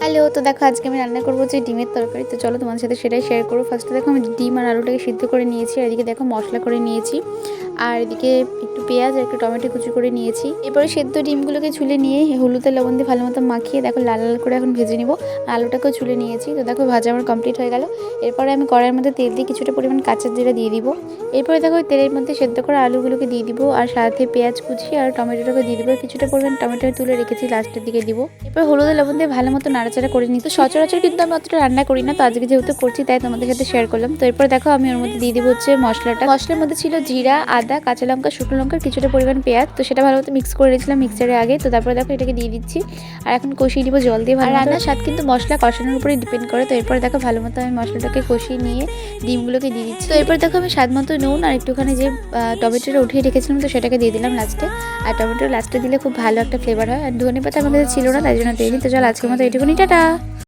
Hello, তো দেখো আজকে আমি রান্না করবো যে ডিমের তরকারি। তো চলো তোমাদের সাথে সেটাই শেয়ার করবো। ফার্স্টে দেখো আমি ডিম আর আলুটাকে সিদ্ধ করে নিয়েছি, আর এদিকে দেখো মশলা করে নিয়েছি, আর এদিকে একটু পেঁয়াজ আর একটু টমেটো কুচি করে নিয়েছি। এরপরে সেদ্ধ ডিমগুলোকে ছুলে নিয়ে হলুদের লবণ দিয়ে ভালো মতো মাখিয়ে দেখো লাল লাল করে এখন ভেজে নিব। আলুটাকেও ছুলে নিয়েছি। তো দেখো ভাজা আমার কমপ্লিট হয়ে গেল। এরপরে আমি কড়াইয়ের মধ্যে তেল দিয়ে কিছুটা পরিমাণ কাঁচা জিরা দিয়ে দিব। এরপরে দেখো তেলের মধ্যে সেদ্ধ করা আলুগুলোকে দিয়ে দিব, আর সাথে পেঁয়াজ কুচি আর টমেটোটাকে দিয়ে দিব। কিছুটা পরিমাণ টমেটো তুলে রেখেছি, লাস্টের দিকে দিব। এরপর হলুদের লবণ দিয়ে ভালো মতো নাড়াচাড়া করে নিই। তো সচরাচর কিন্তু আমি অতটা রান্না করি না, তো আজকে যেহেতু করছি তাই তোমাদের সাথে শেয়ার করলাম। তো এরপর দেখো আমি ওর মধ্যে দিয়ে দিব হচ্ছে মশলাটা। মশলার মধ্যে ছিল জিরা, আদা, কাঁচা লঙ্কা, শুকনো লঙ্কার কিছুটা পরিমাণ পেঁয়াজ। তো সেটা ভালো মতো মিক্স করে রেখেছিলাম মিক্সারে আগে। তো তারপরে দেখো এটাকে দিয়ে দিচ্ছি, আর এখন কষিয়ে দিব জল দিয়ে। ভালো রান্নার স্বাদ কিন্তু মশলা কষানোর উপরে ডিপেন্ড করে। তো এরপর দেখো ভালো মতো আমি মশলাটাকে কষিয়ে নিয়ে ডিমগুলোকে দিয়ে দিচ্ছি। তো এরপর দেখো আমি স্বাদ মতো নুন আর একটুখানি যে টমেটোটা উঠিয়ে রেখেছিলাম, তো সেটাকে দিয়ে দিলাম লাস্টে। আর টমেটো লাস্টে দিলে খুব ভালো একটা ফ্লেভার হয়। আর ধনেপাতা আমার কাছে ছিল না, তাই জন্য দিইনি। তো চল আজকের মতো এইটুকুনি, টাটা।